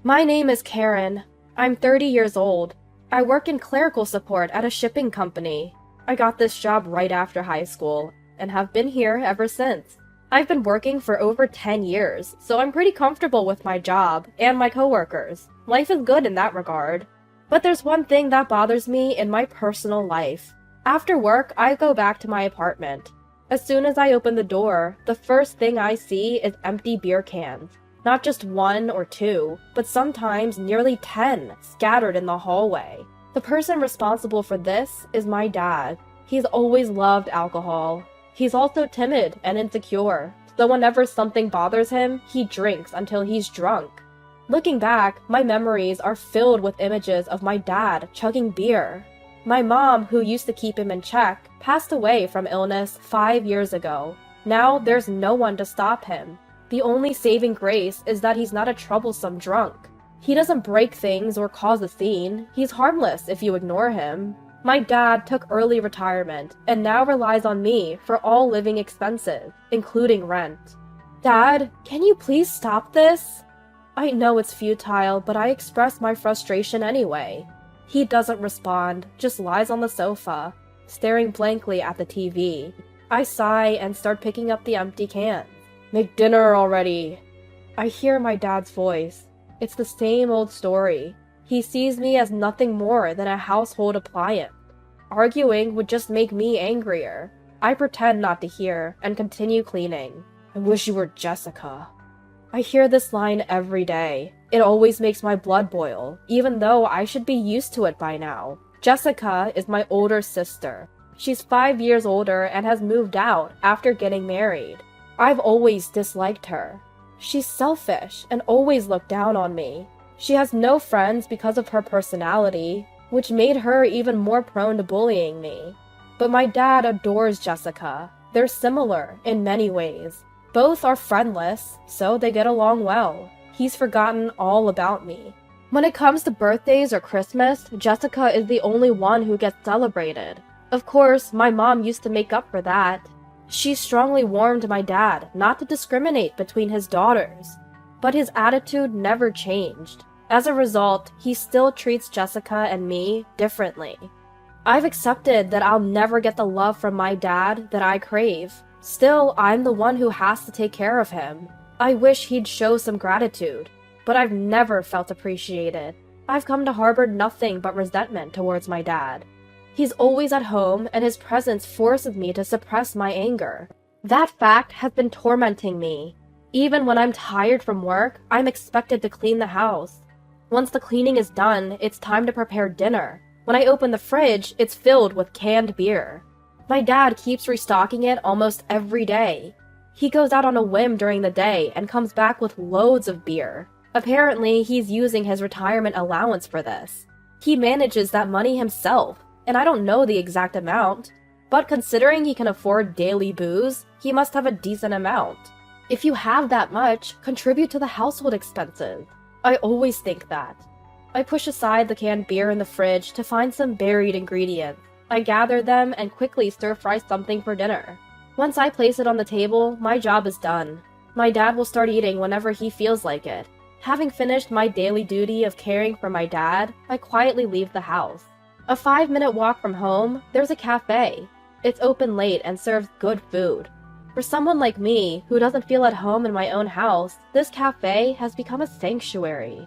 My name is Karen. I'm 30 years old. I work in clerical support at a shipping company. I got this job right after high school and have been here ever since. I've been working for over 10 years, so I'm pretty comfortable with my job and my coworkers. Life is good in that regard. But there's one thing that bothers me in my personal life. After work, I go back to my apartment. As soon as I open the door, the first thing I see is empty beer cans. Not just one or two, but sometimes nearly 10 scattered in the hallway. The person responsible for this is my dad. He's always loved alcohol. He's also timid and insecure, so whenever something bothers him, he drinks until he's drunk. Looking back, my memories are filled with images of my dad chugging beer. My mom, who used to keep him in check, passed away from illness 5 years ago. Now there's no one to stop him. The only saving grace is that he's not a troublesome drunk. He doesn't break things or cause a scene. He's harmless if you ignore him. My dad took early retirement and now relies on me for all living expenses, including rent. Dad, can you please stop this? I know it's futile, but I express my frustration anyway. He doesn't respond, just lies on the sofa, staring blankly at the TV. I sigh and start picking up the empty cans. Make dinner already. I hear my dad's voice. It's the same old story. He sees me as nothing more than a household appliance. Arguing would just make me angrier. I pretend not to hear and continue cleaning. I wish you were Jessica. I hear this line every day. It always makes my blood boil, even though I should be used to it by now. Jessica is my older sister. She's 5 years older and has moved out after getting married. I've always disliked her. She's selfish and always looked down on me. She has no friends because of her personality, which made her even more prone to bullying me. But my dad adores Jessica. They're similar in many ways. Both are friendless, so they get along well. He's forgotten all about me. When it comes to birthdays or Christmas, Jessica is the only one who gets celebrated. Of course, my mom used to make up for that. She strongly warned my dad not to discriminate between his daughters, but his attitude never changed. As a result, he still treats Jessica and me differently. I've accepted that I'll never get the love from my dad that I crave. Still, I'm the one who has to take care of him. I wish he'd show some gratitude, but I've never felt appreciated. I've come to harbor nothing but resentment towards my dad. He's always at home, and his presence forces me to suppress my anger. That fact has been tormenting me. Even when I'm tired from work, I'm expected to clean the house. Once the cleaning is done, it's time to prepare dinner. When I open the fridge, it's filled with canned beer. My dad keeps restocking it almost every day. He goes out on a whim during the day and comes back with loads of beer. Apparently, he's using his retirement allowance for this. He manages that money himself, and I don't know the exact amount. But considering he can afford daily booze, he must have a decent amount. If you have that much, contribute to the household expenses. I always think that. I push aside the canned beer in the fridge to find some buried ingredients. I gather them and quickly stir-fry something for dinner. Once I place it on the table, my job is done. My dad will start eating whenever he feels like it. Having finished my daily duty of caring for my dad, I quietly leave the house. A 5-minute walk from home, there's a cafe. It's open late and serves good food. For someone like me, who doesn't feel at home in my own house, this cafe has become a sanctuary.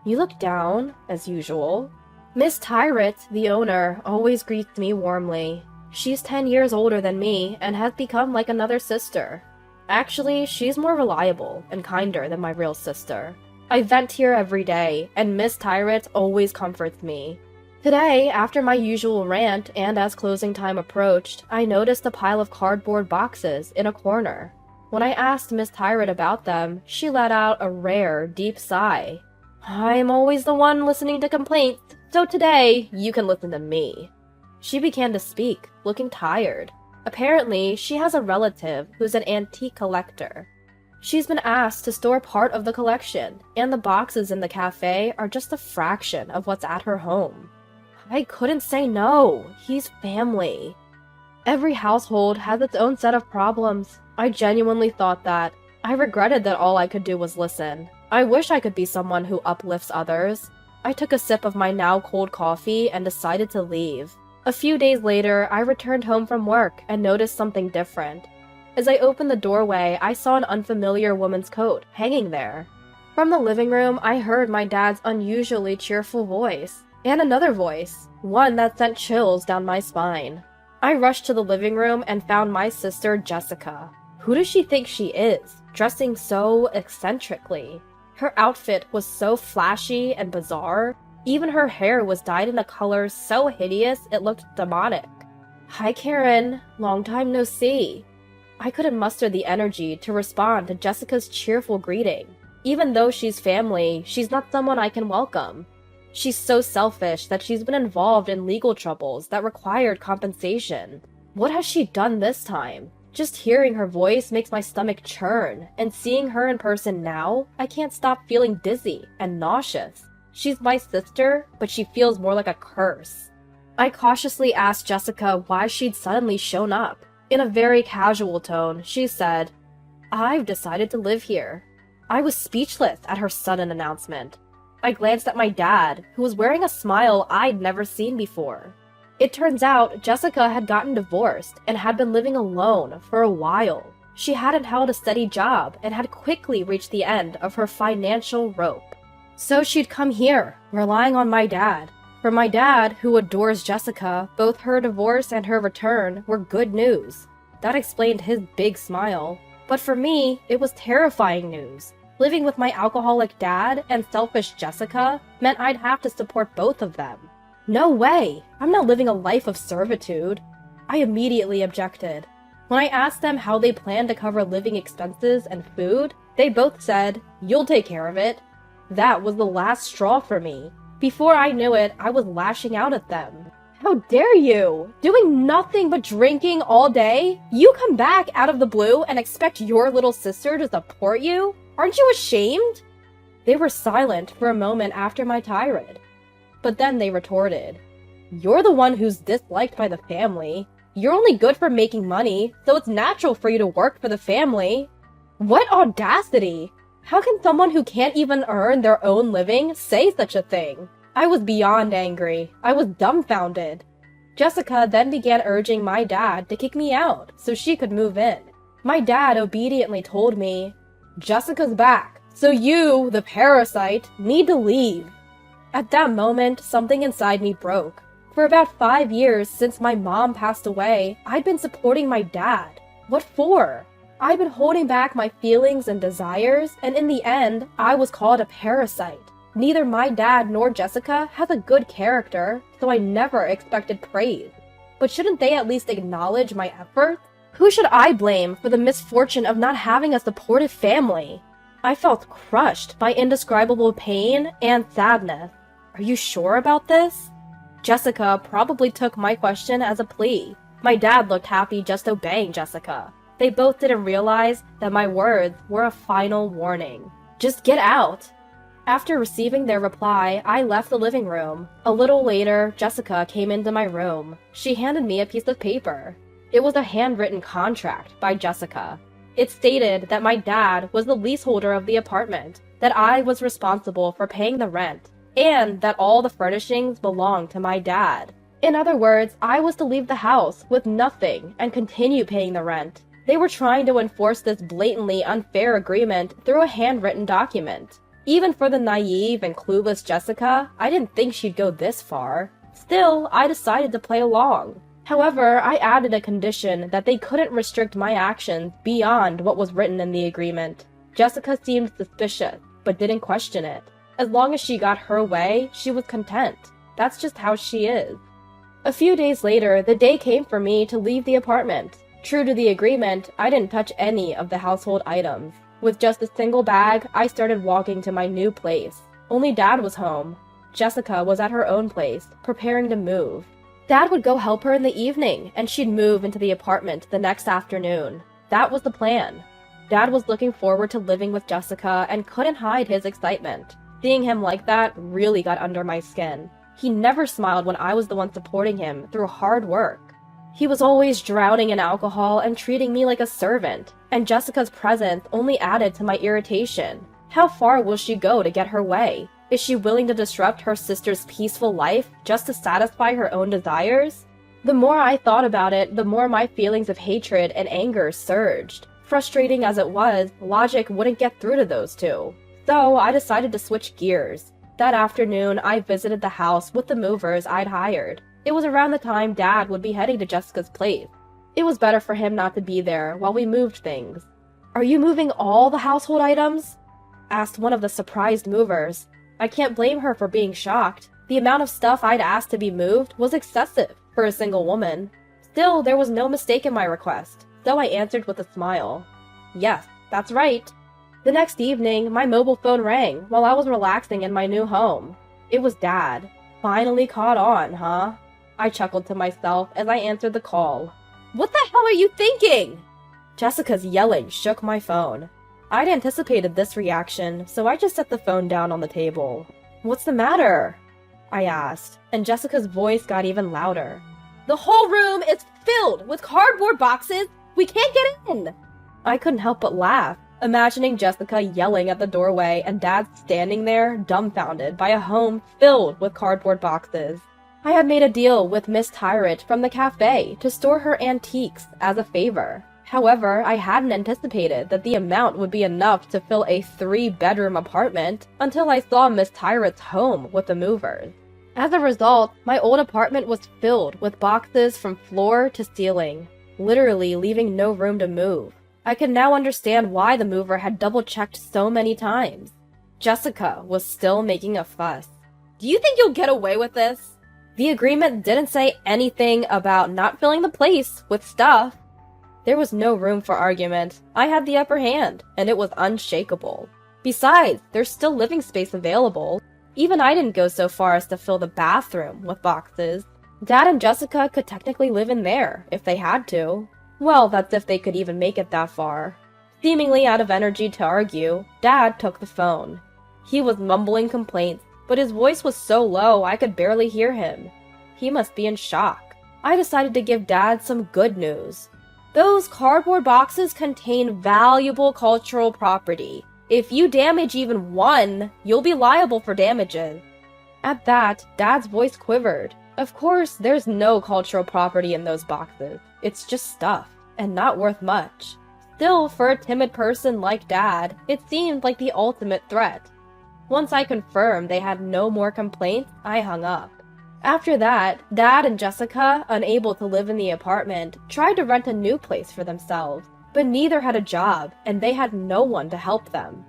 You look down, as usual. Miss Tyrett, the owner, always greets me warmly. She's 10 years older than me and has become like another sister. Actually, she's more reliable and kinder than my real sister. I vent here every day, and Miss Tyrett always comforts me. Today, after my usual rant and as closing time approached, I noticed a pile of cardboard boxes in a corner. When I asked Miss Tyrett about them, she let out a rare, deep sigh. I'm always the one listening to complaints, so today, you can listen to me. She began to speak, looking tired. Apparently, she has a relative who's an antique collector. She's been asked to store part of the collection, and the boxes in the cafe are just a fraction of what's at her home. I couldn't say no. He's family. Every household has its own set of problems. I genuinely thought that. I regretted that all I could do was listen. I wish I could be someone who uplifts others. I took a sip of my now cold coffee and decided to leave. A few days later, I returned home from work and noticed something different. As I opened the doorway, I saw an unfamiliar woman's coat hanging there. From the living room, I heard my dad's unusually cheerful voice, and another voice, one that sent chills down my spine. I rushed to the living room and found my sister, Jessica. Who does she think she is, dressing so eccentrically? Her outfit was so flashy and bizarre. Even her hair was dyed in a color so hideous it looked demonic. Hi, Karen. Long time no see. I couldn't muster the energy to respond to Jessica's cheerful greeting. Even though she's family, she's not someone I can welcome. She's so selfish that she's been involved in legal troubles that required compensation. What has she done this time? Just hearing her voice makes my stomach churn, and seeing her in person now, I can't stop feeling dizzy and nauseous. She's my sister, but she feels more like a curse. I cautiously asked Jessica why she'd suddenly shown up. In a very casual tone, she said, "I've decided to live here." I was speechless at her sudden announcement. I glanced at my dad, who was wearing a smile I'd never seen before. It turns out Jessica had gotten divorced and had been living alone for a while. She hadn't held a steady job and had quickly reached the end of her financial rope. So she'd come here, relying on my dad. For my dad, who adores Jessica, both her divorce and her return were good news. That explained his big smile. But for me, it was terrifying news. Living with my alcoholic dad and selfish Jessica meant I'd have to support both of them. No way! I'm not living a life of servitude. I immediately objected. When I asked them how they planned to cover living expenses and food, they both said, "You'll take care of it." That was the last straw for me. Before I knew it, I was lashing out at them. How dare you! Doing nothing but drinking all day? You come back out of the blue and expect your little sister to support you? Aren't you ashamed? They were silent for a moment after my tirade. But then they retorted, "You're the one who's disliked by the family. You're only good for making money, so it's natural for you to work for the family." What audacity! How can someone who can't even earn their own living say such a thing? I was beyond angry. I was dumbfounded. Jessica then began urging my dad to kick me out so she could move in. My dad obediently told me, "Jessica's back, so you, the parasite, need to leave." At that moment, something inside me broke. For about 5 years since my mom passed away, I'd been supporting my dad. What for? I'd been holding back my feelings and desires, and in the end, I was called a parasite. Neither my dad nor Jessica has a good character, so I never expected praise. But shouldn't they at least acknowledge my efforts? Who should I blame for the misfortune of not having a supportive family? I felt crushed by indescribable pain and sadness. Are you sure about this? Jessica probably took my question as a plea. My dad looked happy just obeying Jessica. They both didn't realize that my words were a final warning. Just get out. After receiving their reply, I left the living room. A little later, Jessica came into my room. She handed me a piece of paper. It was a handwritten contract by Jessica. It stated that my dad was the leaseholder of the apartment, that I was responsible for paying the rent, and that all the furnishings belonged to my dad. In other words, I was to leave the house with nothing and continue paying the rent. They were trying to enforce this blatantly unfair agreement through a handwritten document. Even for the naive and clueless Jessica, I didn't think she'd go this far. Still, I decided to play along. However, I added a condition that they couldn't restrict my actions beyond what was written in the agreement. Jessica seemed suspicious, but didn't question it. As long as she got her way, she was content. That's just how she is. A few days later, the day came for me to leave the apartment. True to the agreement, I didn't touch any of the household items. With just a single bag, I started walking to my new place. Only Dad was home. Jessica was at her own place, preparing to move. Dad would go help her in the evening, and she'd move into the apartment the next afternoon. That was the plan. Dad was looking forward to living with Jessica and couldn't hide his excitement. Seeing him like that really got under my skin. He never smiled when I was the one supporting him through hard work. He was always drowning in alcohol and treating me like a servant, and Jessica's presence only added to my irritation. How far will she go to get her way? Is she willing to disrupt her sister's peaceful life just to satisfy her own desires? The more I thought about it, the more my feelings of hatred and anger surged. Frustrating as it was, logic wouldn't get through to those two. So I decided to switch gears. That afternoon, I visited the house with the movers I'd hired. It was around the time Dad would be heading to Jessica's place. It was better for him not to be there while we moved things. "Are you moving all the household items?" asked one of the surprised movers. I can't blame her for being shocked. The amount of stuff I'd asked to be moved was excessive for a single woman. Still, there was no mistake in my request, so I answered with a smile. "Yes, that's right." The next evening, my mobile phone rang while I was relaxing in my new home. It was Dad. Finally caught on, huh? I chuckled to myself as I answered the call. "What the hell are you thinking?" Jessica's yelling shook my phone. I'd anticipated this reaction, so I just set the phone down on the table. "What's the matter?" I asked, and Jessica's voice got even louder. "The whole room is filled with cardboard boxes! We can't get in!" I couldn't help but laugh, imagining Jessica yelling at the doorway and Dad standing there, dumbfounded by a home filled with cardboard boxes. I had made a deal with Miss Tyrant from the cafe to store her antiques as a favor. However, I hadn't anticipated that the amount would be enough to fill a 3-bedroom apartment until I saw Miss Tyrant's home with the movers. As a result, my old apartment was filled with boxes from floor to ceiling, literally leaving no room to move. I could now understand why the mover had double-checked so many times. Jessica was still making a fuss. "Do you think you'll get away with this?" The agreement didn't say anything about not filling the place with stuff. There was no room for argument. I had the upper hand, and it was unshakable. Besides, there's still living space available. Even I didn't go so far as to fill the bathroom with boxes. Dad and Jessica could technically live in there, if they had to. Well, that's if they could even make it that far. Seemingly out of energy to argue, Dad took the phone. He was mumbling complaints, but his voice was so low I could barely hear him. He must be in shock. I decided to give Dad some good news. Those cardboard boxes contain valuable cultural property. If you damage even one, you'll be liable for damages. At that, Dad's voice quivered. Of course, there's no cultural property in those boxes. It's just stuff, and not worth much. Still, for a timid person like Dad, it seemed like the ultimate threat. Once I confirmed they had no more complaints, I hung up. After that, Dad and Jessica, unable to live in the apartment, tried to rent a new place for themselves, but neither had a job, and they had no one to help them.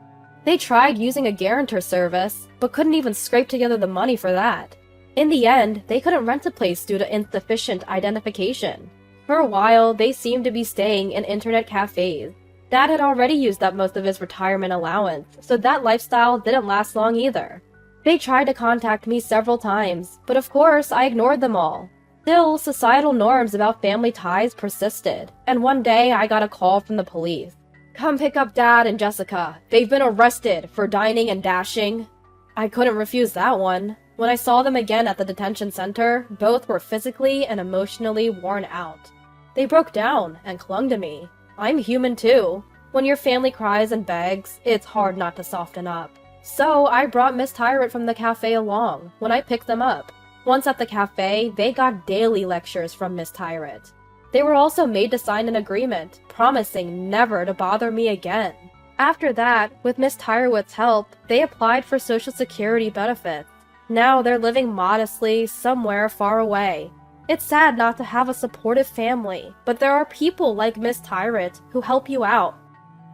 They tried using a guarantor service, but couldn't even scrape together the money for that. In the end, they couldn't rent a place due to insufficient identification. For a while, they seemed to be staying in internet cafes. Dad had already used up most of his retirement allowance, so that lifestyle didn't last long either. They tried to contact me several times, but of course I ignored them all. Still, societal norms about family ties persisted, and one day I got a call from the police. "Come pick up Dad and Jessica. They've been arrested for dining and dashing." I couldn't refuse that one. When I saw them again at the detention center, both were physically and emotionally worn out. They broke down and clung to me. I'm human too. When your family cries and begs, it's hard not to soften up. So I brought Miss Tyrant from the cafe along when I picked them up. Once at the cafe, they got daily lectures from Miss Tyrant. They were also made to sign an agreement, promising never to bother me again. After that, with Miss Tyrant's help, they applied for Social Security benefits. Now they're living modestly somewhere far away. It's sad not to have a supportive family, but there are people like Miss Tyrant who help you out.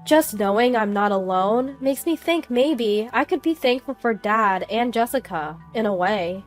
Just knowing I'm not alone makes me think maybe I could be thankful for Dad and Jessica, in a way.